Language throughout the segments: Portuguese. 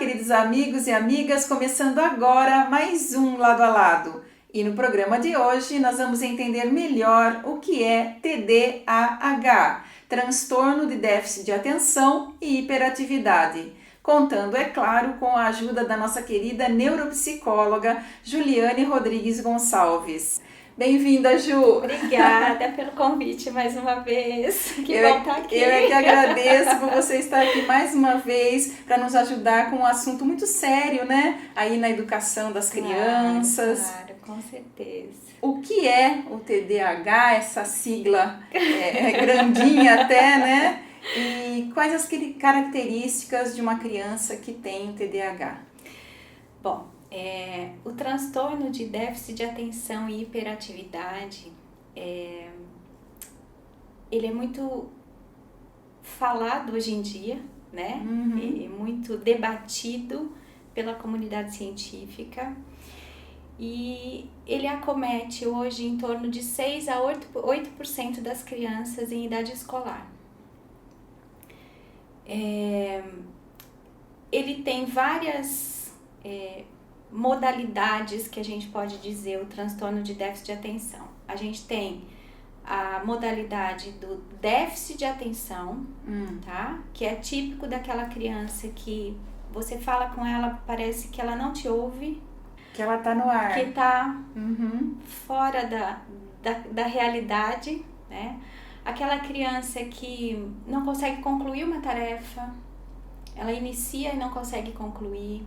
queridos amigos e amigas, começando agora mais um Lado a Lado. E no programa de hoje nós vamos entender melhor o que é TDAH, transtorno de déficit de atenção e hiperatividade. Contando, é claro, com a ajuda da nossa querida neuropsicóloga Juliane Rodrigues Gonçalves. Bem-vinda, Ju! Obrigada pelo convite mais uma vez. Que bom estar aqui. Eu é que agradeço por você estar aqui mais uma vez para nos ajudar com um assunto muito sério, né? Aí na educação das crianças. Claro, com certeza. O que é o TDAH, essa sigla grandinha até, né? E quais as características de uma criança que tem TDAH? Bom, o transtorno de déficit de atenção e hiperatividade, ele é muito falado hoje em dia, né? E muito debatido pela comunidade científica. E ele acomete hoje em torno de 6 a 8% das crianças em idade escolar. Ele tem várias modalidades que a gente pode dizer o transtorno de déficit de atenção. A gente tem a modalidade do déficit de atenção, tá? Que é típico daquela criança que você fala com ela, parece que ela não te ouve. Que ela tá no ar. Que tá fora da realidade, né? Aquela criança que não consegue concluir uma tarefa, ela inicia e não consegue concluir.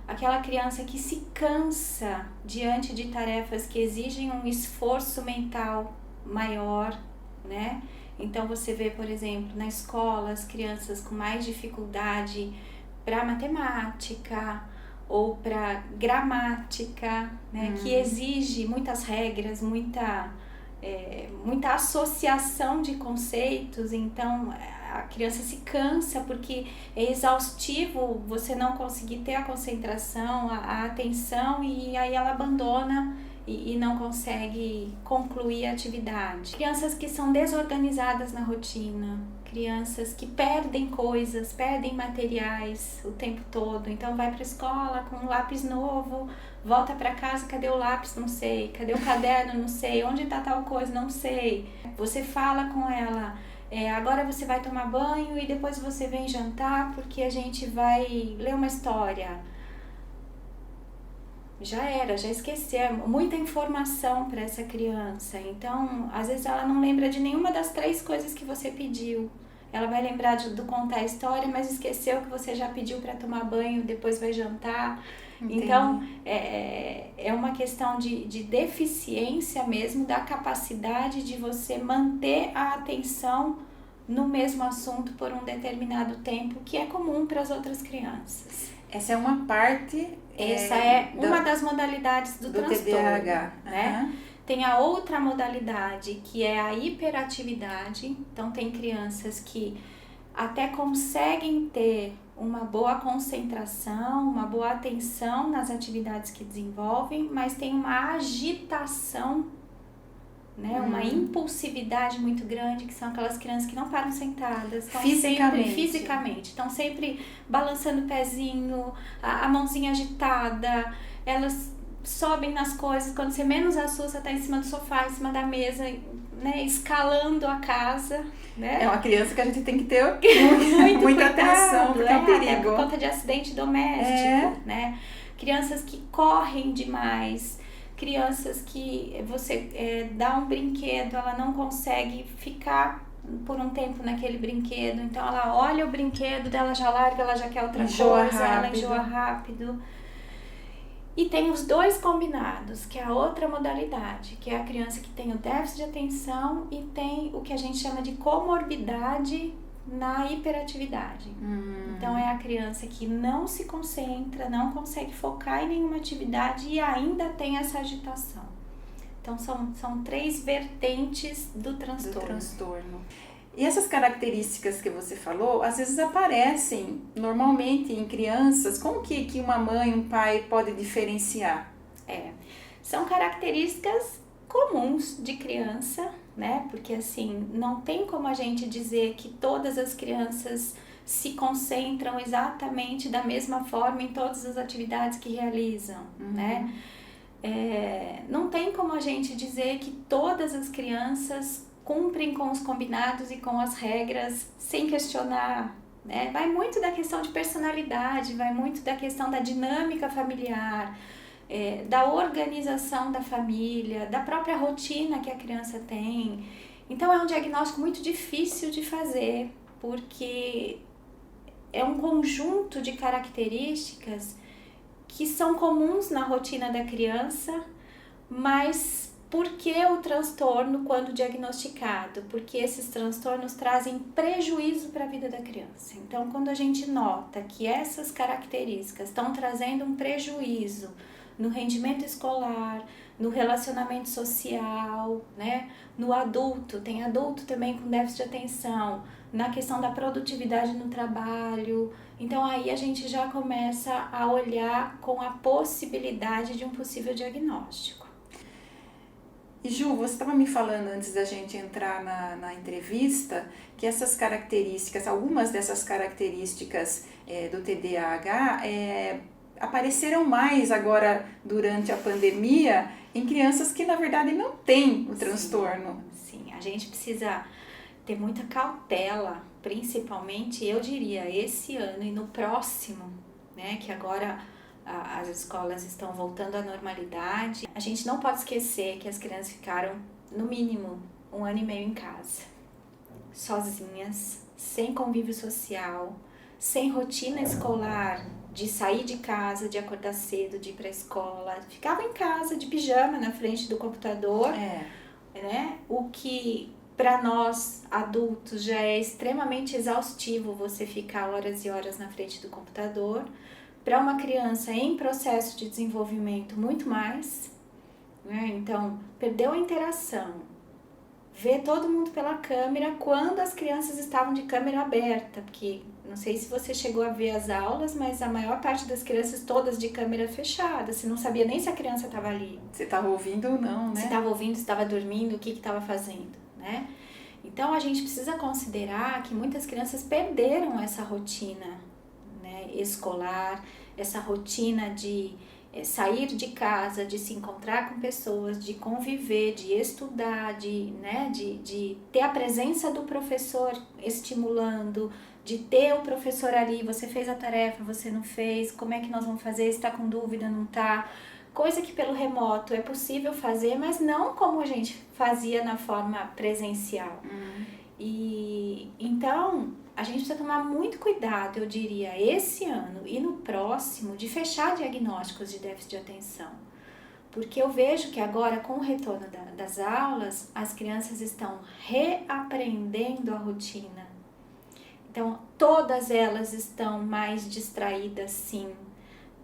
Aquela criança que se cansa diante de tarefas que exigem um esforço mental maior, né? Então você vê, por exemplo, na escola, as crianças com mais dificuldade para matemática ou para gramática, né? Que exige muitas regras, muita associação de conceitos. Então a criança se cansa porque é exaustivo você não conseguir ter a concentração, a atenção, e aí ela abandona e não consegue concluir a atividade. Crianças que são desorganizadas na rotina, crianças que perdem coisas, perdem materiais o tempo todo. Então vai para a escola com um lápis novo, volta para casa, cadê o lápis? Não sei. Cadê o caderno? Não sei. Onde está tal coisa? Não sei. Você fala com ela, agora você vai tomar banho e depois você vem jantar porque a gente vai ler uma história. Já esqueceu, muita informação para essa criança. Então, às vezes ela não lembra de nenhuma das 3 coisas que você pediu. Ela vai lembrar do contar a história, mas esqueceu que você já pediu para tomar banho, depois vai jantar. Entendi. Então, é uma questão de deficiência mesmo da capacidade de você manter a atenção no mesmo assunto por um determinado tempo, que é comum para as outras crianças. Essa é uma parte... Essa é uma das modalidades do transtorno, TDAH, né? Tem a outra modalidade, que é a hiperatividade. Então, tem crianças que até conseguem ter uma boa concentração, uma boa atenção nas atividades que desenvolvem, mas tem uma agitação, né? Uma impulsividade muito grande, que são aquelas crianças que não param sentadas, estão fisicamente, estão sempre balançando o pezinho, a mãozinha agitada, elas sobem nas coisas, quando você menos assusta, tá em cima do sofá, em cima da mesa, né? Escalando a casa, né? É uma criança que a gente tem que ter muita atenção, porque é um perigo. Até por conta de acidente doméstico, né? Crianças que correm demais, crianças que você dá um brinquedo, ela não consegue ficar por um tempo naquele brinquedo, então ela olha o brinquedo dela, já larga, ela já quer outra coisa, ela enjoa rápido. E tem os 2 combinados, que é a outra modalidade, que é a criança que tem o déficit de atenção e tem o que a gente chama de comorbidade na hiperatividade. Então é a criança que não se concentra, não consegue focar em nenhuma atividade e ainda tem essa agitação. Então são 3 vertentes do transtorno. E essas características que você falou, às vezes aparecem normalmente em crianças. Como que uma mãe, um pai pode diferenciar? São características comuns de criança, né? Porque assim, não tem como a gente dizer que todas as crianças se concentram exatamente da mesma forma em todas as atividades que realizam, né? Não tem como a gente dizer que todas as crianças cumprem com os combinados e com as regras sem questionar, né? Vai muito da questão de personalidade, vai muito da questão da dinâmica familiar, da organização da família, da própria rotina que a criança tem. Então é um diagnóstico muito difícil de fazer, porque é um conjunto de características que são comuns na rotina da criança, mas por que o transtorno quando diagnosticado? Porque esses transtornos trazem prejuízo para a vida da criança. Então, quando a gente nota que essas características estão trazendo um prejuízo no rendimento escolar, no relacionamento social, né? No adulto, tem adulto também com déficit de atenção, na questão da produtividade no trabalho. Então aí a gente já começa a olhar com a possibilidade de um possível diagnóstico. E Ju, você estava me falando antes da gente entrar na entrevista que essas características, algumas dessas características do TDAH apareceram mais agora durante a pandemia em crianças que na verdade não têm o transtorno. Sim, a gente precisa ter muita cautela, principalmente, eu diria, esse ano e no próximo, né, que agora as escolas estão voltando à normalidade. A gente não pode esquecer que as crianças ficaram, no mínimo, 1 ano e meio em casa, sozinhas, sem convívio social, sem rotina escolar, de sair de casa, de acordar cedo, de ir para a escola. Ficava em casa, de pijama, na frente do computador, né? O que para nós adultos já é extremamente exaustivo você ficar horas e horas na frente do computador. Para uma criança em processo de desenvolvimento, muito mais, né? Então, perdeu a interação, ver todo mundo pela câmera quando as crianças estavam de câmera aberta, porque não sei se você chegou a ver as aulas, mas a maior parte das crianças todas de câmera fechada, você não sabia nem se a criança estava ali. Se estava ouvindo ou não, né? Se estava ouvindo, se estava dormindo, o que estava fazendo, né? Então a gente precisa considerar que muitas crianças perderam essa rotina, né, escolar, essa rotina de sair de casa, de se encontrar com pessoas, de conviver, de estudar, de ter a presença do professor estimulando, de ter o professor ali, você fez a tarefa, você não fez, como é que nós vamos fazer, está com dúvida, não está? Coisa que pelo remoto é possível fazer, mas não como a gente fazia na forma presencial. E então a gente precisa tomar muito cuidado, eu diria, esse ano e no próximo, de fechar diagnósticos de déficit de atenção. Porque eu vejo que agora, com o retorno das aulas, as crianças estão reaprendendo a rotina. Então, todas elas estão mais distraídas, sim.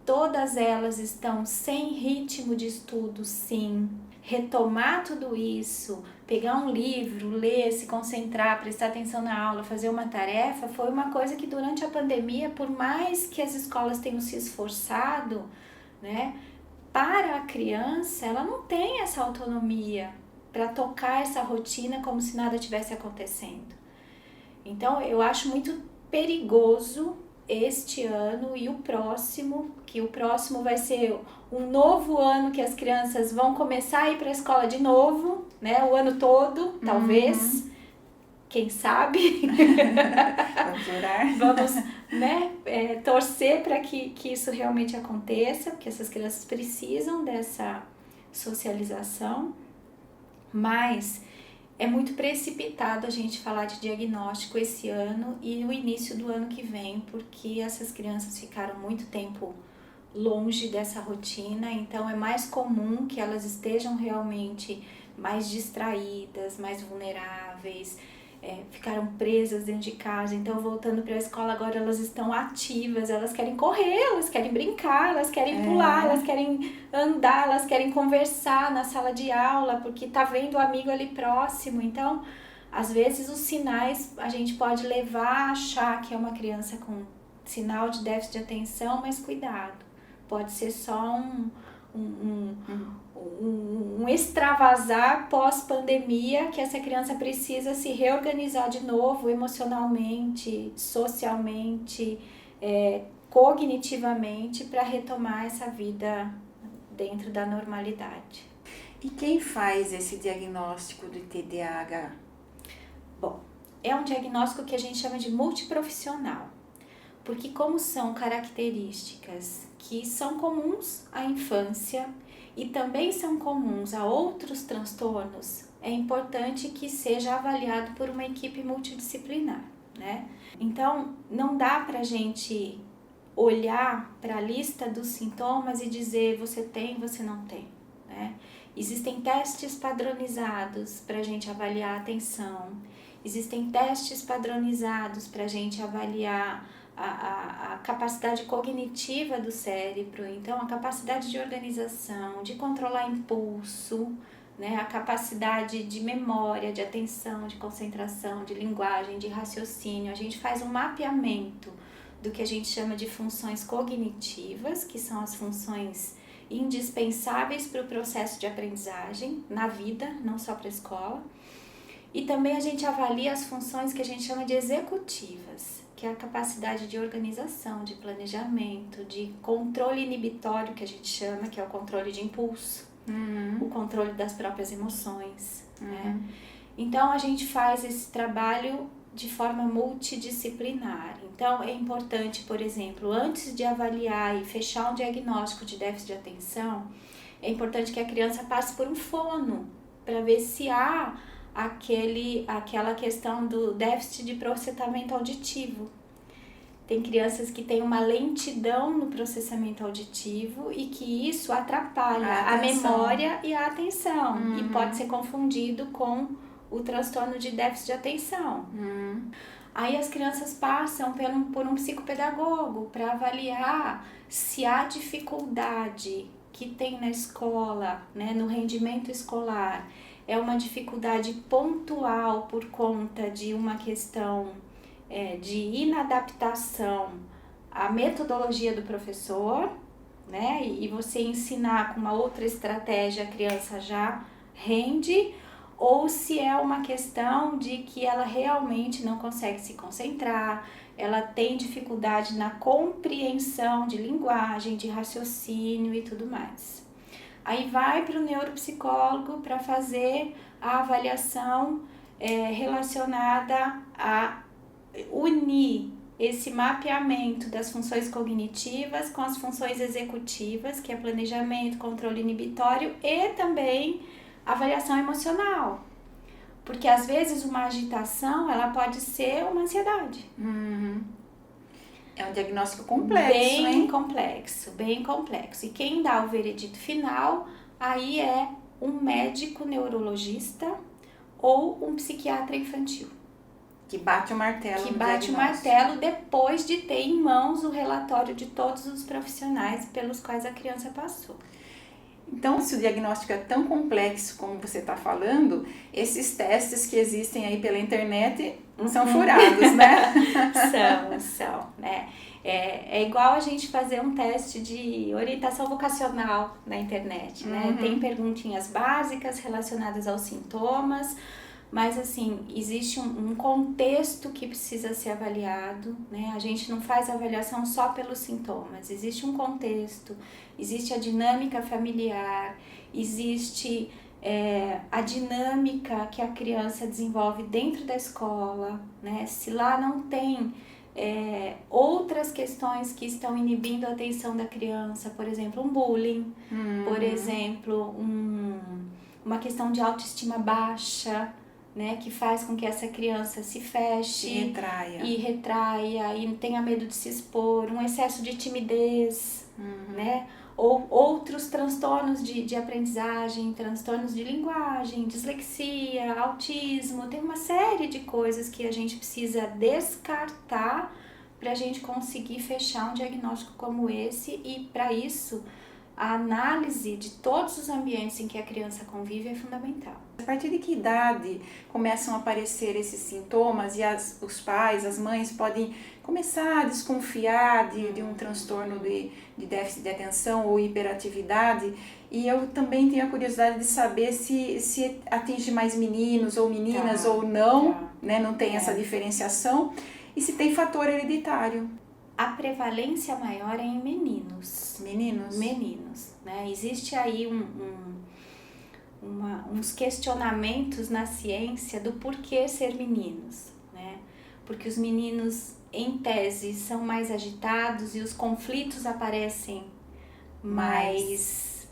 Todas elas estão sem ritmo de estudo, sim. Retomar tudo isso, pegar um livro, ler, se concentrar, prestar atenção na aula, fazer uma tarefa, foi uma coisa que durante a pandemia, por mais que as escolas tenham se esforçado, né, para a criança, ela não tem essa autonomia para tocar essa rotina como se nada tivesse acontecendo. Então, eu acho muito perigoso este ano e o próximo, que o próximo vai ser um novo ano que as crianças vão começar a ir para a escola de novo, né? O ano todo, talvez, quem sabe. Vamos orar. Vamos, né, torcer para que isso realmente aconteça, porque essas crianças precisam dessa socialização, mas é muito precipitado a gente falar de diagnóstico esse ano e o início do ano que vem, porque essas crianças ficaram muito tempo longe dessa rotina, então é mais comum que elas estejam realmente mais distraídas, mais vulneráveis, ficaram presas dentro de casa, então voltando para a escola agora elas estão ativas, elas querem correr, elas querem brincar, elas querem pular, elas querem andar, elas querem conversar na sala de aula, porque tá vendo o amigo ali próximo. Então, às vezes os sinais a gente pode levar a achar que é uma criança com sinal de déficit de atenção, mas cuidado, pode ser só um extravasar pós-pandemia, que essa criança precisa se reorganizar de novo emocionalmente, socialmente, cognitivamente, para retomar essa vida dentro da normalidade. E quem faz esse diagnóstico do TDAH? Bom, é um diagnóstico que a gente chama de multiprofissional, porque como são características que são comuns à infância e também são comuns a outros transtornos, é importante que seja avaliado por uma equipe multidisciplinar, né? Então, não dá pra gente olhar para a lista dos sintomas e dizer você tem, você não tem, né? Existem testes padronizados para a gente avaliar a atenção, existem testes padronizados para a gente avaliar a capacidade cognitiva do cérebro, então a capacidade de organização, de controlar impulso, né? A capacidade de memória, de atenção, de concentração, de linguagem, de raciocínio. A gente faz um mapeamento do que a gente chama de funções cognitivas, que são as funções indispensáveis para o processo de aprendizagem na vida, não só para a escola. E também a gente avalia as funções que a gente chama de executivas, que é a capacidade de organização, de planejamento, de controle inibitório, que a gente chama, que é o controle de impulso, o controle das próprias emoções, né? Então a gente faz esse trabalho de forma multidisciplinar. Então, é importante, por exemplo, antes de avaliar e fechar um diagnóstico de déficit de atenção, é importante que a criança passe por um fono, para ver se há aquela questão do déficit de processamento auditivo. Tem crianças que têm uma lentidão no processamento auditivo e que isso atrapalha a memória e a atenção, e pode ser confundido com o transtorno de déficit de atenção. Aí as crianças passam por um psicopedagogo para avaliar se há dificuldade que tem na escola, né, no rendimento escolar. É uma dificuldade pontual por conta de uma questão de inadaptação à metodologia do professor, né, e você ensinar com uma outra estratégia a criança já rende, ou se é uma questão de que ela realmente não consegue se concentrar, ela tem dificuldade na compreensão de linguagem, de raciocínio e tudo mais. Aí vai para o neuropsicólogo para fazer a avaliação relacionada a unir esse mapeamento das funções cognitivas com as funções executivas, que é planejamento, controle inibitório e também avaliação emocional, porque às vezes uma agitação ela pode ser uma ansiedade. É um diagnóstico complexo, bem complexo. E quem dá o veredito final aí é um médico neurologista ou um psiquiatra infantil. Que bate o martelo. Que bate o martelo depois de ter em mãos o relatório de todos os profissionais pelos quais a criança passou. Então, se o diagnóstico é tão complexo como você está falando, esses testes que existem aí pela internet são furados, né? São, né? É igual a gente fazer um teste de orientação vocacional na internet, né? Tem perguntinhas básicas relacionadas aos sintomas, mas assim, existe um contexto que precisa ser avaliado, né? A gente não faz avaliação só pelos sintomas, existe um contexto, existe a dinâmica familiar, existe a dinâmica que a criança desenvolve dentro da escola, né? Se lá não tem outras questões que estão inibindo a atenção da criança, por exemplo, um bullying, por exemplo, uma questão de autoestima baixa, né, que faz com que essa criança se feche e retraia e tenha medo de se expor, um excesso de timidez, né, ou outros transtornos de aprendizagem, transtornos de linguagem, dislexia, autismo. Tem uma série de coisas que a gente precisa descartar para a gente conseguir fechar um diagnóstico como esse, e para isso a análise de todos os ambientes em que a criança convive é fundamental. A partir de que idade começam a aparecer esses sintomas e os pais, as mães podem começar a desconfiar de um transtorno de déficit de atenção ou hiperatividade? E eu também tenho a curiosidade de saber se atinge mais meninos ou meninas ou não, né? Não tem essa diferenciação, e se tem fator hereditário. A prevalência maior é em meninos. Meninos, né? Existe aí uns questionamentos na ciência do porquê ser meninos, né? Porque os meninos, em tese, são mais agitados e os conflitos aparecem mais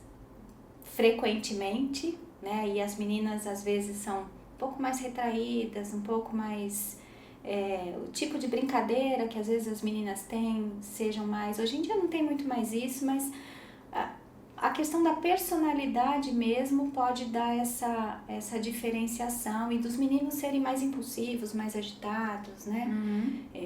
frequentemente, né? E as meninas, às vezes, são um pouco mais retraídas, um pouco mais... o tipo de brincadeira que às vezes as meninas têm sejam mais... Hoje em dia não tem muito mais isso, mas a questão da personalidade mesmo pode dar essa diferenciação, e dos meninos serem mais impulsivos, mais agitados, né?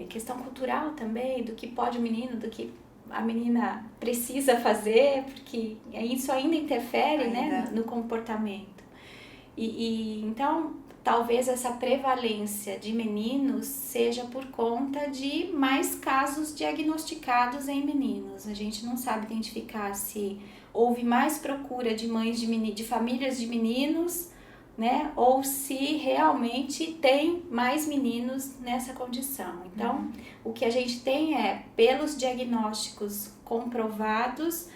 Questão cultural também, do que pode o menino, do que a menina precisa fazer, porque isso ainda interfere, né, no comportamento. Então, talvez essa prevalência de meninos seja por conta de mais casos diagnosticados em meninos. A gente não sabe identificar se houve mais procura de mães de famílias de meninos, né? Ou se realmente tem mais meninos nessa condição. Então, o que a gente tem é, pelos diagnósticos comprovados,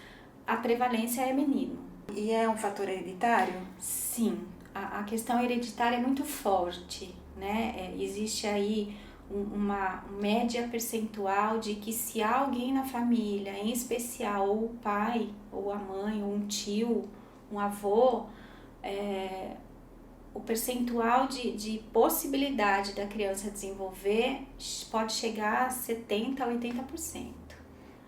a prevalência é menino. E é um fator hereditário? Sim. A questão hereditária é muito forte, né? Existe aí uma média percentual de que se há alguém na família, em especial ou o pai, ou a mãe, ou um tio, um avô, o percentual de possibilidade da criança desenvolver pode chegar a 70% a 80%.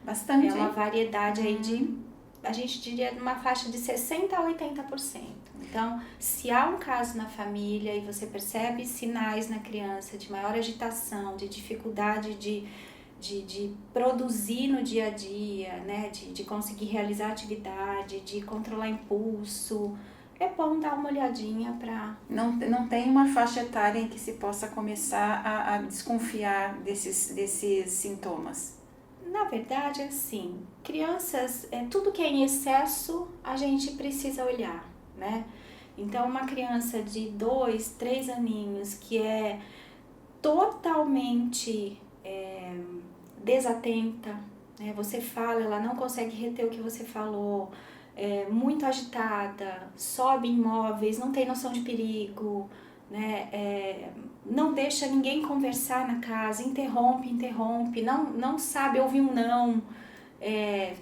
Bastante. É uma variedade aí de, a gente diria, numa faixa de 60% a 80%. Então, se há um caso na família e você percebe sinais na criança de maior agitação, de dificuldade de produzir no dia a dia, né? De conseguir realizar atividade, de controlar impulso, é bom dar uma olhadinha para... Não tem uma faixa etária em que se possa começar a desconfiar desses sintomas? Na verdade, assim, crianças, tudo que é em excesso, a gente precisa olhar, né? Então, uma criança de 2, 3 aninhos que é totalmente desatenta, né? Você fala, ela não consegue reter o que você falou, muito agitada, sobe em móveis, não tem noção de perigo, né? Não deixa ninguém conversar na casa, interrompe, não sabe ouvir um não,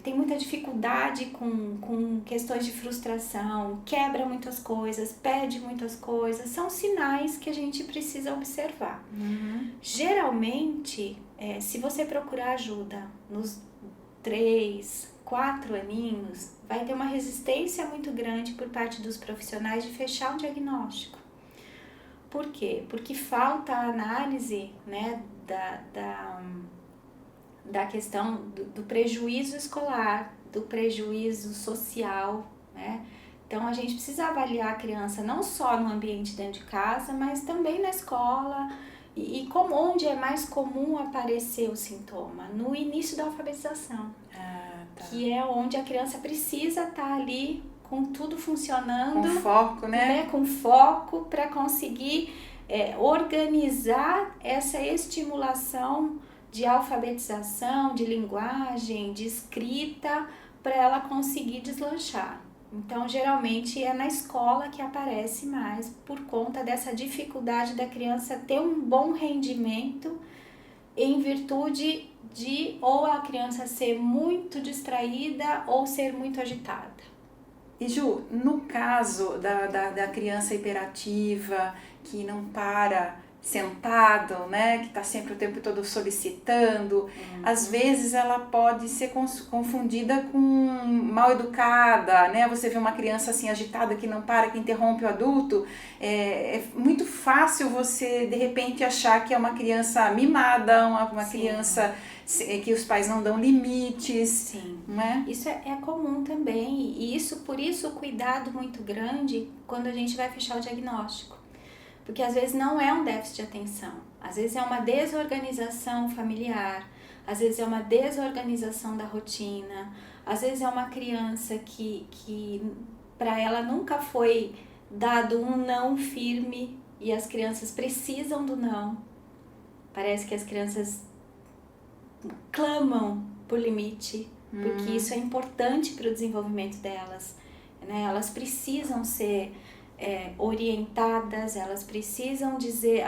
tem muita dificuldade com questões de frustração, quebra muitas coisas, perde muitas coisas, são sinais que a gente precisa observar. Geralmente, se você procurar ajuda nos 3, 4 aninhos, vai ter uma resistência muito grande por parte dos profissionais de fechar um diagnóstico. Por quê? Porque falta a análise, né, da questão do prejuízo escolar, do prejuízo social, né? Então, a gente precisa avaliar a criança não só no ambiente dentro de casa, mas também na escola, e onde é mais comum aparecer o sintoma? No início da alfabetização, que é onde a criança precisa estar ali com tudo funcionando. Com foco, né? Com foco para conseguir organizar essa estimulação de alfabetização, de linguagem, de escrita, para ela conseguir deslanchar. Então, geralmente é na escola que aparece mais, por conta dessa dificuldade da criança ter um bom rendimento em virtude de ou a criança ser muito distraída ou ser muito agitada. E Ju, no caso da criança hiperativa, que não para, sentado, né, que está sempre o tempo todo solicitando. Às vezes ela pode ser confundida com mal educada, né? Você vê uma criança assim agitada que não para, que interrompe o adulto. É muito fácil você de repente achar que é uma criança mimada, uma criança que os pais não dão limites. Sim, né? Isso é comum também, e por isso o cuidado muito grande quando a gente vai fechar o diagnóstico. Porque às vezes não é um déficit de atenção, às vezes é uma desorganização familiar, às vezes é uma desorganização da rotina, às vezes é uma criança que para ela nunca foi dado um não firme e as crianças precisam do não. Parece que as crianças clamam por limite, porque isso é importante para o desenvolvimento delas, né? Elas precisam ser orientadas, elas precisam dizer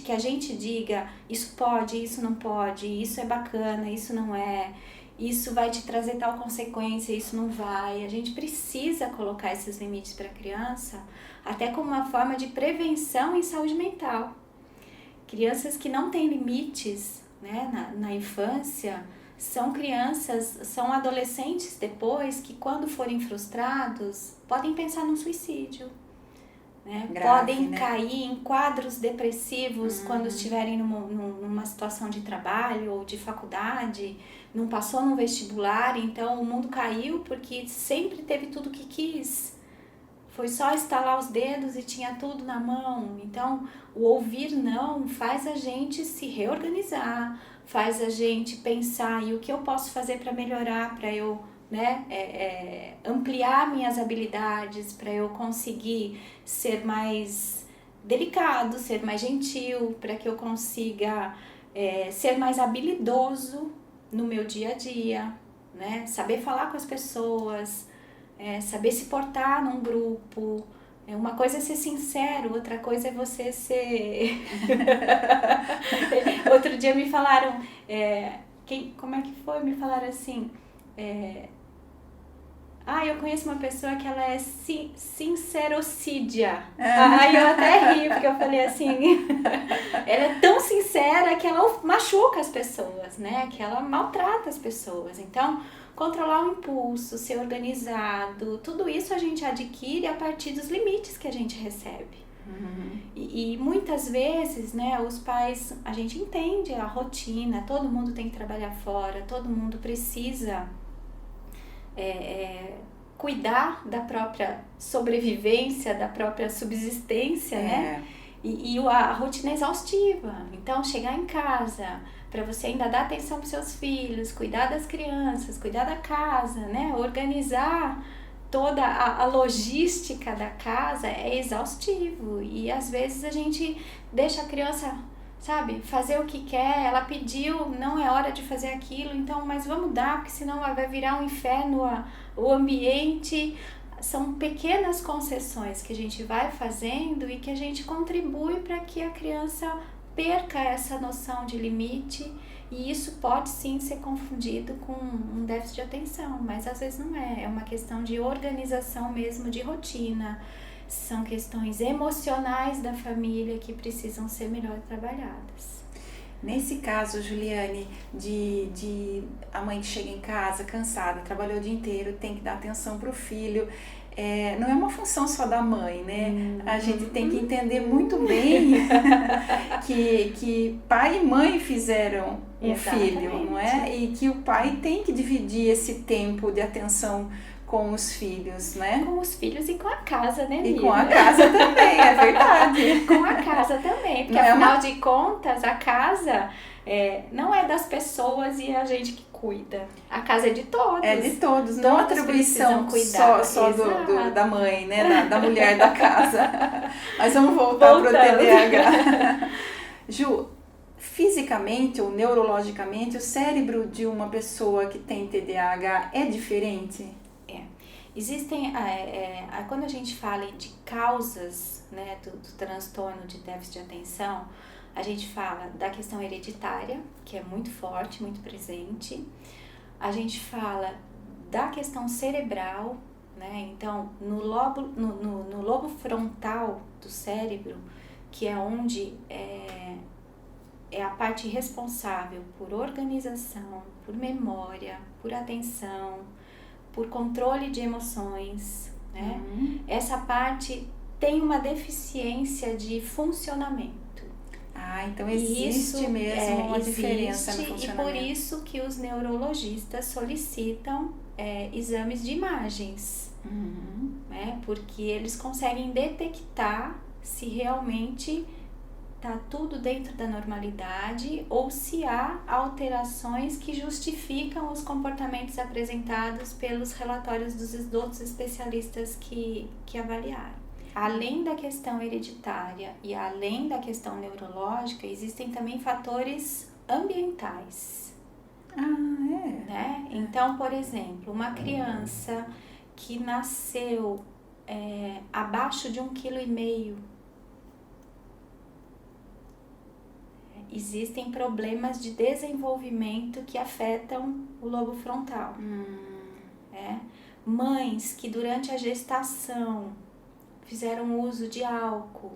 que a gente diga isso pode, isso não pode, isso é bacana, isso não é, isso vai te trazer tal consequência, isso não vai. A gente precisa colocar esses limites para a criança, até como uma forma de prevenção em saúde mental. Crianças que não têm limites, né, na infância, são adolescentes depois que, quando forem frustrados, podem pensar no suicídio. Né? Grave, podem né? cair em quadros depressivos quando estiverem numa situação de trabalho ou de faculdade, não passou no vestibular, então o mundo caiu porque sempre teve tudo que quis. Foi só estalar os dedos e tinha tudo na mão. Então, o ouvir não faz a gente se reorganizar, faz a gente pensar e o que eu posso fazer para melhorar, para eu ampliar minhas habilidades, para eu conseguir ser mais delicado, ser mais gentil, para que eu consiga ser mais habilidoso no meu dia a dia, né? Saber falar com as pessoas, saber se portar num grupo. Uma coisa é ser sincero, outra coisa é você ser... Outro dia me falaram, como é que foi? Me falaram assim, eu conheço uma pessoa que ela é sincerocídia. Aí eu até ri, porque eu falei assim, ela é tão sincera que ela machuca as pessoas, né? Que ela maltrata as pessoas. Então, controlar o impulso, ser organizado, tudo isso a gente adquire a partir dos limites que a gente recebe. E muitas vezes, né, os pais, a gente entende a rotina, todo mundo tem que trabalhar fora, todo mundo precisa cuidar da própria sobrevivência, da própria subsistência, né? E a rotina é exaustiva. Então, chegar em casa, para você ainda dar atenção para seus filhos, cuidar das crianças, cuidar da casa, né? Organizar toda a logística da casa é exaustivo. E às vezes a gente deixa a criança, sabe, fazer o que quer, ela pediu, não é hora de fazer aquilo, então, mas vamos dar, porque senão vai virar um inferno o ambiente. São pequenas concessões que a gente vai fazendo e que a gente contribui para que a criança perca essa noção de limite, e isso pode sim ser confundido com um déficit de atenção, mas às vezes não é uma questão de organização mesmo, de rotina. São questões emocionais da família que precisam ser melhor trabalhadas. Nesse caso, Juliane, de a mãe que chega em casa cansada, trabalhou o dia inteiro, tem que dar atenção para o filho, não é uma função só da mãe, né? A gente tem que entender muito bem que pai e mãe fizeram um filho, não é? E que o pai tem que dividir esse tempo de atenção com os filhos, né? Com os filhos e com a casa, né, amiga? E com a casa também, é verdade. Com a casa também, porque afinal de contas, a casa não é das pessoas e a gente que cuida. A casa é de todos. É de todos, não atribuição só da mãe, né? Da mulher da casa. Mas vamos voltar para o TDAH. Ju, fisicamente ou neurologicamente, o cérebro de uma pessoa que tem TDAH é diferente? Existem, quando a gente fala de causas, né, do transtorno de déficit de atenção, a gente fala da questão hereditária, que é muito forte, muito presente. A gente fala da questão cerebral, né? Então, no lobo frontal do cérebro que é onde é a parte responsável por organização, por memória, por atenção, por controle de emoções, né? Essa parte tem uma deficiência de funcionamento. Então existe mesmo uma diferença no funcionamento. E por isso que os neurologistas solicitam exames de imagens, né? Porque eles conseguem detectar se realmente está tudo dentro da normalidade ou se há alterações que justificam os comportamentos apresentados pelos relatórios dos outros especialistas que avaliaram. Além da questão hereditária e além da questão neurológica, existem também fatores ambientais. Né? Então, por exemplo, uma criança que nasceu abaixo de 1,5 kg, existem problemas de desenvolvimento que afetam o lobo frontal. Mães que durante a gestação fizeram uso de álcool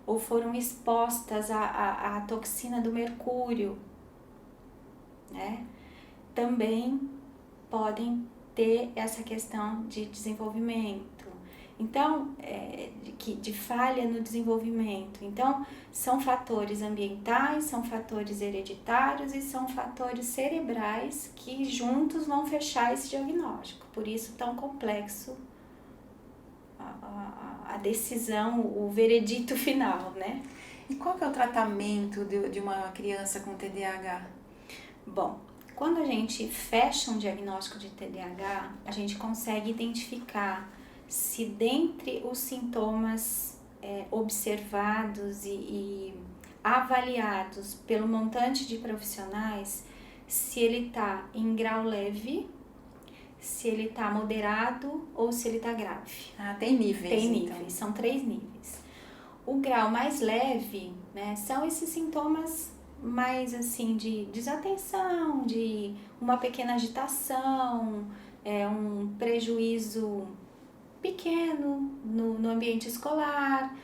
ou foram expostas à toxina do mercúrio, né? Também podem ter essa questão de desenvolvimento. Então, de falha no desenvolvimento. Então, são fatores ambientais, são fatores hereditários e são fatores cerebrais que juntos vão fechar esse diagnóstico. Por isso, tão complexo a decisão, o veredito final, né? E qual que é o tratamento de uma criança com TDAH? Bom, quando a gente fecha um diagnóstico de TDAH, a gente consegue identificar se dentre os sintomas observados e avaliados pelo montante de profissionais, se ele está em grau leve, se ele está moderado ou se ele está grave. Tem níveis. Tem níveis, são 3 níveis. O grau mais leve, né, são esses sintomas mais assim de desatenção, de uma pequena agitação, um prejuízo pequeno no ambiente escolar,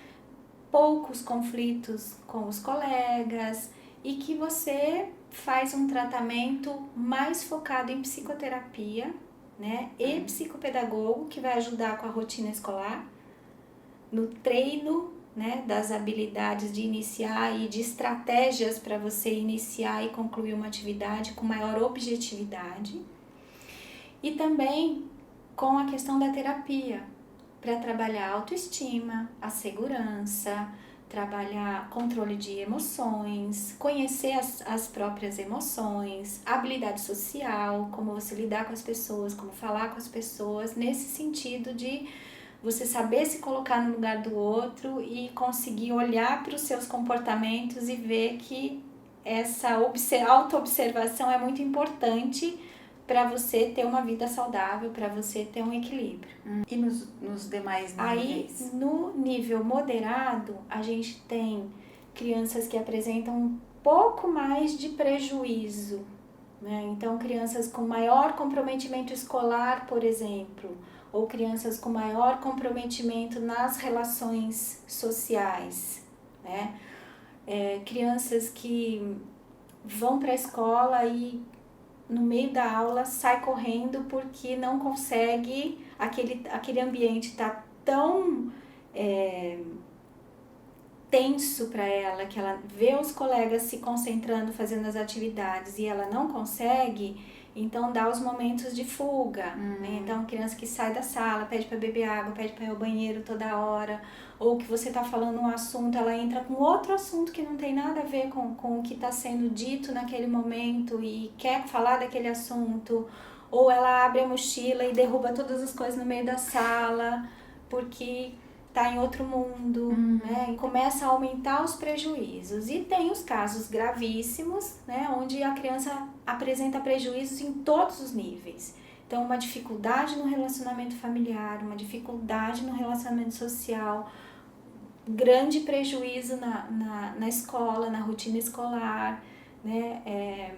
poucos conflitos com os colegas e que você faz um tratamento mais focado em psicoterapia, né, e psicopedagogo que vai ajudar com a rotina escolar, no treino, né, das habilidades de iniciar e de estratégias para você iniciar e concluir uma atividade com maior objetividade. E também com a questão da terapia, para trabalhar a autoestima, a segurança, trabalhar controle de emoções, conhecer as próprias emoções, habilidade social, como você lidar com as pessoas, como falar com as pessoas, nesse sentido de você saber se colocar no lugar do outro e conseguir olhar para os seus comportamentos e ver que essa auto-observação é muito importante para você ter uma vida saudável, para você ter um equilíbrio. E nos demais níveis? Aí, no nível moderado, a gente tem crianças que apresentam um pouco mais de prejuízo, né? Então, crianças com maior comprometimento escolar, por exemplo, ou crianças com maior comprometimento nas relações sociais, né? Crianças que vão para a escola e no meio da aula sai correndo porque não consegue, aquele ambiente está tão tenso para ela, que ela vê os colegas se concentrando, fazendo as atividades e ela não consegue, então dá os momentos de fuga, né? Então criança que sai da sala, pede para beber água, pede para ir ao banheiro toda hora, ou que você está falando um assunto, ela entra com outro assunto que não tem nada a ver com o que está sendo dito naquele momento e quer falar daquele assunto, ou ela abre a mochila e derruba todas as coisas no meio da sala, porque está em outro mundo, né? E começa a aumentar os prejuízos. E tem os casos gravíssimos, né? Onde a criança apresenta prejuízos em todos os níveis. Então, uma dificuldade no relacionamento familiar, uma dificuldade no relacionamento social, grande prejuízo na escola, na rotina escolar, né?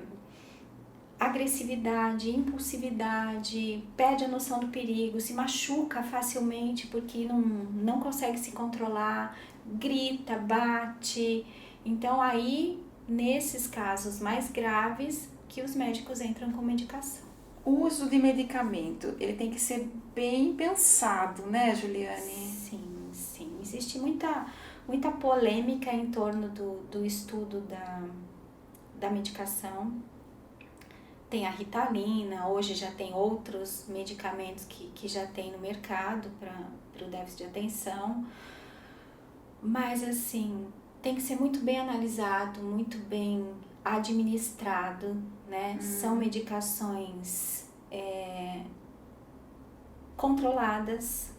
Agressividade, impulsividade, perde a noção do perigo, se machuca facilmente porque não consegue se controlar, grita, bate. Então aí, nesses casos mais graves, que os médicos entram com medicação. O uso de medicamento, ele tem que ser bem pensado, né, Juliane? Sim. Existe muita polêmica em torno do estudo da medicação. Tem a Ritalina, hoje já tem outros medicamentos que já tem no mercado para o déficit de atenção. Mas, assim, tem que ser muito bem analisado, muito bem administrado, né? São medicações controladas.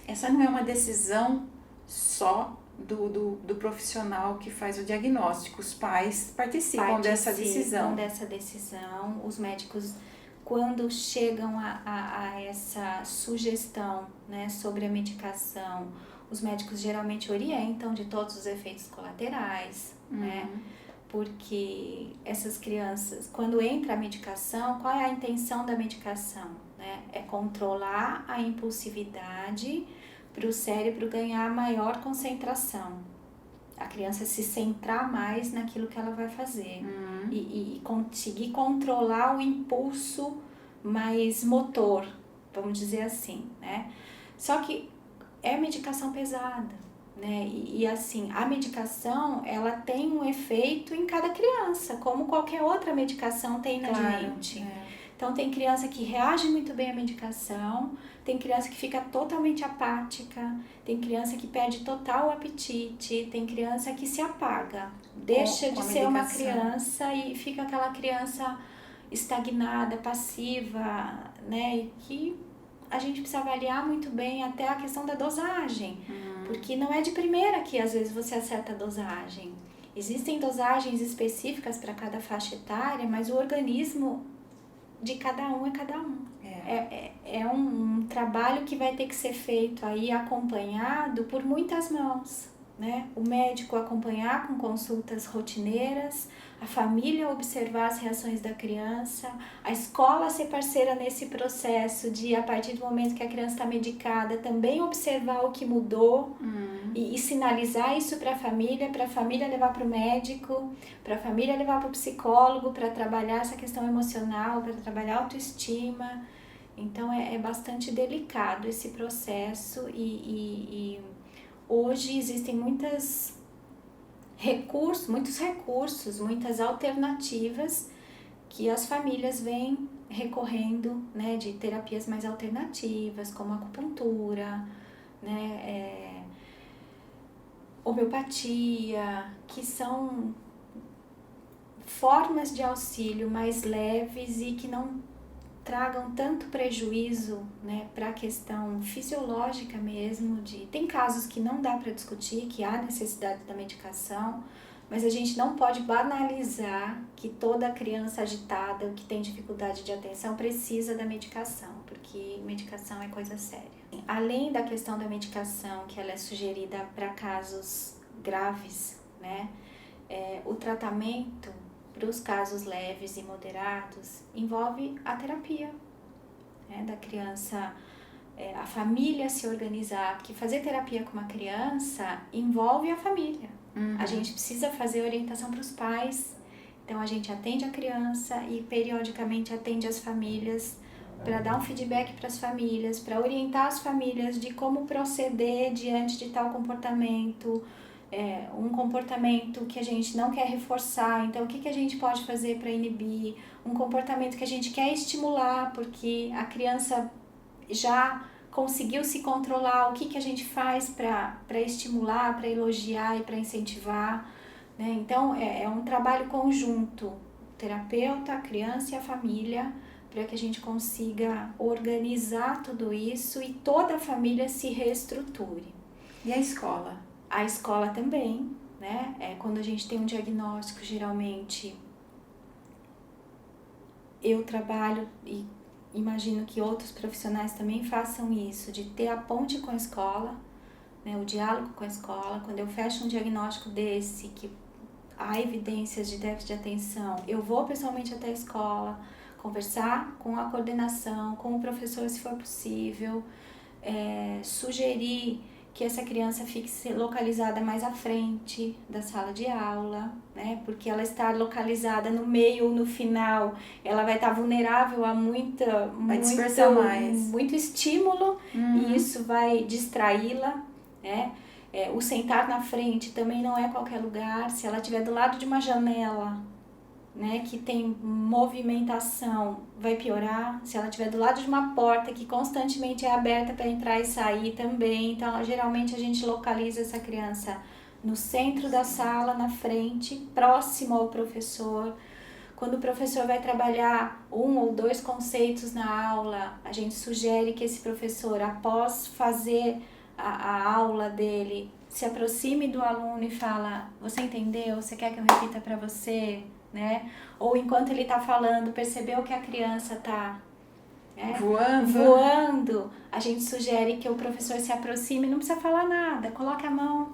Essa não é uma decisão só do profissional que faz o diagnóstico. Os pais participam dessa decisão. Os médicos, quando chegam a essa sugestão, né, sobre a medicação, os médicos geralmente orientam de todos os efeitos colaterais, né? Porque essas crianças, quando entra a medicação, qual é a intenção da medicação, né? É controlar a impulsividade para o cérebro ganhar maior concentração. A criança se centrar mais naquilo que ela vai fazer e conseguir controlar o impulso mais motor, vamos dizer assim, né? Só que é medicação pesada, né? E assim, a medicação, ela tem um efeito em cada criança, como qualquer outra medicação tem na gente. Então, tem criança que reage muito bem à medicação, tem criança que fica totalmente apática, tem criança que perde total o apetite, tem criança que se apaga, deixa de ser uma criança e fica aquela criança estagnada, passiva, né? E que a gente precisa avaliar muito bem até a questão da dosagem, porque não é de primeira que às vezes você acerta a dosagem. Existem dosagens específicas para cada faixa etária, mas o organismo de cada um é cada um. É um trabalho que vai ter que ser feito aí acompanhado por muitas mãos, né? O médico acompanhar com consultas rotineiras, a família observar as reações da criança, a escola ser parceira nesse processo de, a partir do momento que a criança está medicada, também observar o que mudou e sinalizar isso para a família levar para o médico, para a família levar para o psicólogo, para trabalhar essa questão emocional, para trabalhar a autoestima. Então, é bastante delicado esse processo e hoje existem muitos recursos, muitas alternativas que as famílias vêm recorrendo, né, de terapias mais alternativas, como acupuntura, né, homeopatia, que são formas de auxílio mais leves e que não tragam tanto prejuízo, né, para a questão fisiológica mesmo. Tem casos que não dá para discutir, que há necessidade da medicação, mas a gente não pode banalizar que toda criança agitada, que tem dificuldade de atenção, precisa da medicação, porque medicação é coisa séria. Além da questão da medicação, que ela é sugerida para casos graves, né, o tratamento para os casos leves e moderados envolve a terapia, né, da criança, a família se organizar, porque fazer terapia com uma criança envolve a família. A gente precisa fazer orientação para os pais, então a gente atende a criança e periodicamente atende as famílias para dar um feedback para as famílias, para orientar as famílias de como proceder diante de tal comportamento, um comportamento que a gente não quer reforçar, então o que a gente pode fazer para inibir, um comportamento que a gente quer estimular, porque a criança já conseguiu se controlar, o que a gente faz para estimular, para elogiar e para incentivar, né? Então é um trabalho conjunto, o terapeuta, a criança e a família, para que a gente consiga organizar tudo isso e toda a família se reestruture. E a escola? A escola também, né? Quando a gente tem um diagnóstico, geralmente eu trabalho e imagino que outros profissionais também façam isso, de ter a ponte com a escola, né? O diálogo com a escola. Quando eu fecho um diagnóstico desse, que há evidências de déficit de atenção, eu vou pessoalmente até a escola, conversar com a coordenação, com o professor se for possível, sugerir que essa criança fique localizada mais à frente da sala de aula, né? Porque ela está localizada no meio ou no final, ela vai estar vulnerável a vai dispersar mais. muito estímulo, e isso vai distraí-la, né? O sentar na frente também não é qualquer lugar. Se ela estiver do lado de uma janela, né, que tem movimentação, vai piorar. Se ela estiver do lado de uma porta que constantemente é aberta para entrar e sair, também. Então, geralmente a gente localiza essa criança no centro da sala, na frente, próximo ao professor. Quando o professor vai trabalhar 1 ou 2 conceitos na aula, a gente sugere que esse professor, após fazer a aula dele, se aproxime do aluno e fala: você entendeu? Você quer que eu repita para você? Né? Ou enquanto ele está falando, percebeu que a criança está voando, a gente sugere que o professor se aproxime, não precisa falar nada, coloque a mão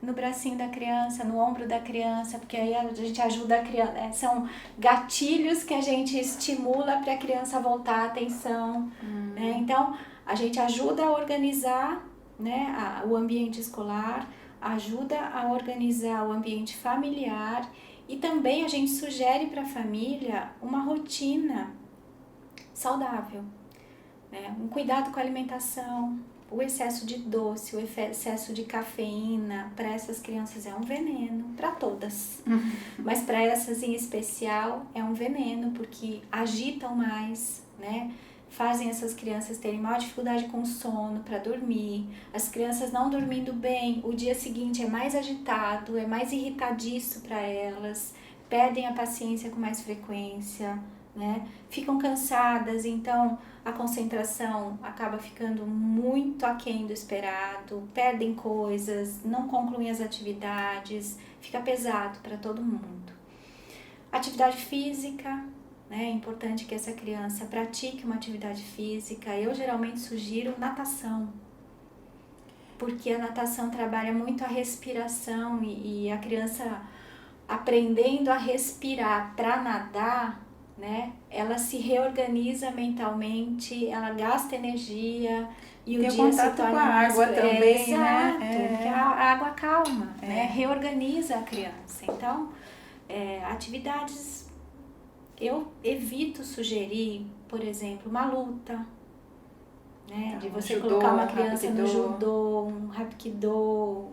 no bracinho da criança, no ombro da criança, porque aí a gente ajuda a criança, são gatilhos que a gente estimula para a criança voltar a atenção, né? Então a gente ajuda a organizar, né, o ambiente escolar, ajuda a organizar o ambiente familiar. E também a gente sugere para a família uma rotina saudável, né? Um cuidado com a alimentação. O excesso de doce, o excesso de cafeína, para essas crianças é um veneno, para todas. Mas para essas em especial é um veneno, porque agitam mais, né? Fazem essas crianças terem maior dificuldade com sono para dormir. As crianças não dormindo bem, o dia seguinte é mais agitado, é mais irritadiço para elas, perdem a paciência com mais frequência, né? Ficam cansadas, então a concentração acaba ficando muito aquém do esperado, perdem coisas, não concluem as atividades, fica pesado para todo mundo. Atividade física, né? É importante que essa criança pratique uma atividade física. Eu geralmente sugiro natação, porque a natação trabalha muito a respiração e a criança aprendendo a respirar para nadar, né? Ela se reorganiza mentalmente, ela gasta energia e o dia contato se torna com a água também, exato, né? porque a água calma, né? Reorganiza a criança. Então, atividades. Eu evito sugerir, por exemplo, uma luta, né? Então, de você judô, colocar uma criança hapkido. no judô, um hapkido,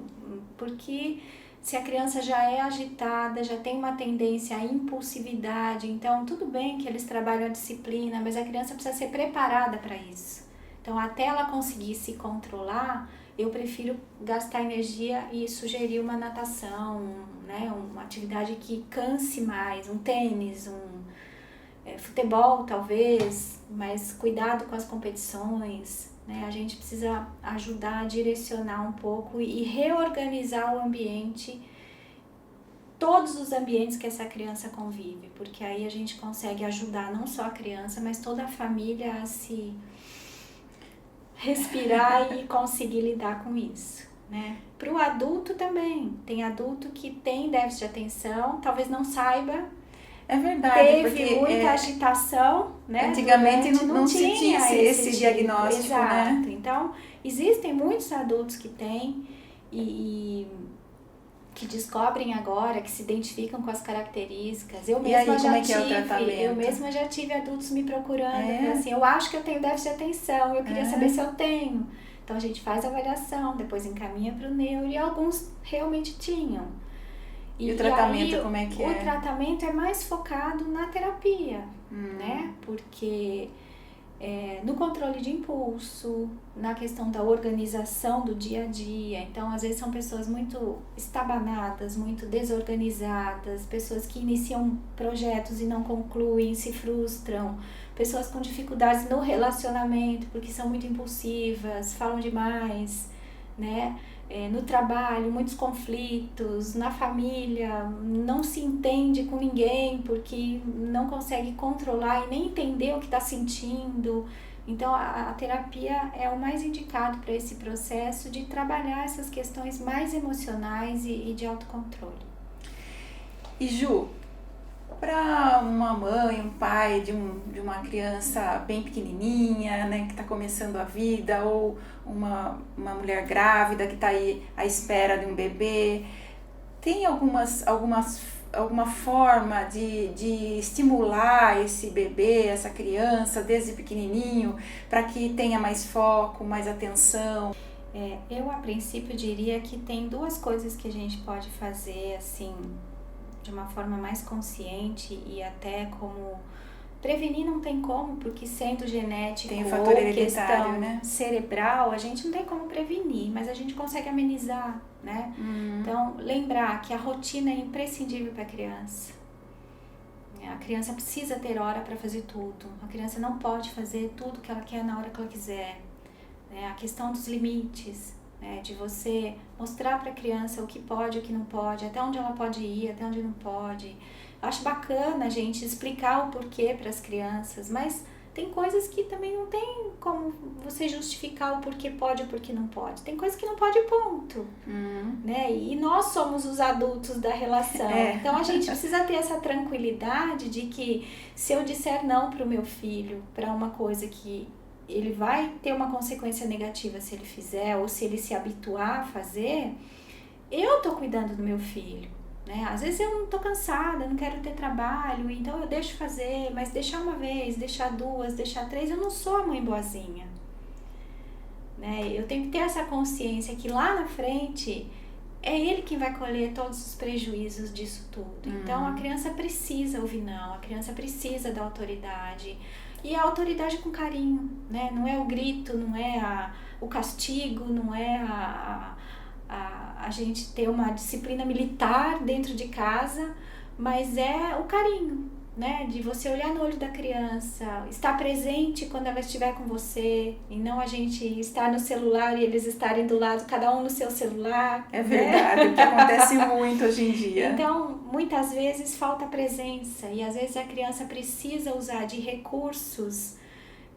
porque se a criança já é agitada, já tem uma tendência à impulsividade, então tudo bem que eles trabalham a disciplina, mas a criança precisa ser preparada para isso. Então, até ela conseguir se controlar, eu prefiro gastar energia e sugerir uma natação, né? Uma atividade que canse mais, um tênis, futebol talvez, mas cuidado com as competições, né? A gente precisa ajudar a direcionar um pouco e reorganizar o ambiente, todos os ambientes que essa criança convive, porque aí a gente consegue ajudar não só a criança, mas toda a família a se respirar e conseguir lidar com isso, né? Para o adulto também, tem adulto que tem déficit de atenção, talvez não saiba. É verdade, teve porque muita agitação, né? antigamente não se tinha tinha esse diagnóstico, exato. né? Então, existem muitos adultos que têm e que descobrem agora, que se identificam com as características. Eu mesma já tive adultos me procurando, assim, eu acho que eu tenho déficit de atenção, eu queria saber se eu tenho. Então a gente faz a avaliação, depois encaminha para o neuro e alguns realmente tinham. E o tratamento, como é que é? O tratamento é mais focado na terapia, né? Porque no controle de impulso, na questão da organização do dia a dia. Então, às vezes são pessoas muito estabanadas, muito desorganizadas, pessoas que iniciam projetos e não concluem, se frustram, pessoas com dificuldades no relacionamento, porque são muito impulsivas, falam demais, né? No trabalho, muitos conflitos, na família, não se entende com ninguém porque não consegue controlar e nem entender o que está sentindo. Então, a terapia é o mais indicado para esse processo de trabalhar essas questões mais emocionais e de autocontrole. E Ju, para uma mãe, um pai de uma criança bem pequenininha, né, que está começando a vida, ou uma mulher grávida que está aí à espera de um bebê, tem alguma forma de estimular esse bebê, essa criança, desde pequenininho, para que tenha mais foco, mais atenção? Eu, a princípio, diria que tem duas coisas que a gente pode fazer, assim, de uma forma mais consciente e até como... Prevenir não tem como, porque sendo genético tem o fator hereditário, questão né? cerebral, a gente não tem como prevenir, mas a gente consegue amenizar, né? Então, lembrar que a rotina é imprescindível para a criança. A criança precisa ter hora para fazer tudo. A criança não pode fazer tudo que ela quer na hora que ela quiser. A questão dos limites, né? De você mostrar para a criança o que pode, o que não pode, até onde ela pode ir, até onde não pode. Acho bacana a gente explicar o porquê para as crianças, mas tem coisas que também não tem como você justificar o porquê pode e o porquê não pode. Tem coisas que não pode, ponto. Né? E nós somos os adultos da relação. Então a gente precisa ter essa tranquilidade de que se eu disser não para o meu filho, para uma coisa que ele vai ter uma consequência negativa se ele fizer ou se ele se habituar a fazer, eu tô cuidando do meu filho. Né? Às vezes eu não tô cansada, não quero ter trabalho, então eu deixo fazer, mas deixar uma vez, deixar duas, deixar três, eu não sou a mãe boazinha. Né? Eu tenho que ter essa consciência que lá na frente é ele quem vai colher todos os prejuízos disso tudo. Então a criança precisa ouvir não, a criança precisa da autoridade. E a autoridade com carinho, né? Não é o grito, não é o castigo, não é a gente ter uma disciplina militar dentro de casa, mas é o carinho, né? De você olhar no olho da criança, estar presente quando ela estiver com você, e não a gente estar no celular e eles estarem do lado, cada um no seu celular. É verdade, o que acontece muito hoje em dia. Então, muitas vezes falta presença, e às vezes a criança precisa usar de recursos,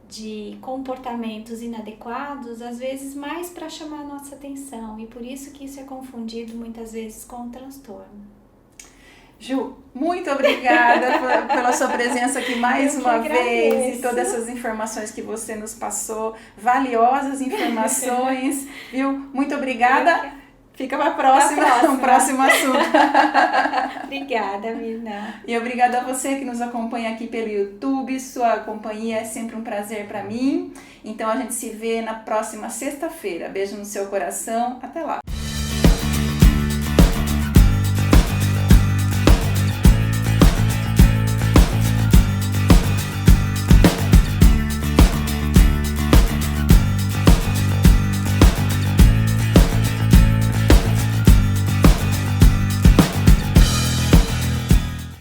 de comportamentos inadequados, às vezes mais para chamar a nossa atenção, e por isso que isso é confundido muitas vezes com transtorno. Ju, muito obrigada pela sua presença aqui mais uma vez e todas essas informações que você nos passou, valiosas informações, viu? Muito obrigada. Fica para um próximo assunto. Obrigada, Mirna. E obrigada a você que nos acompanha aqui pelo YouTube. Sua companhia é sempre um prazer para mim. Então a gente se vê na próxima sexta-feira. Beijo no seu coração. Até lá.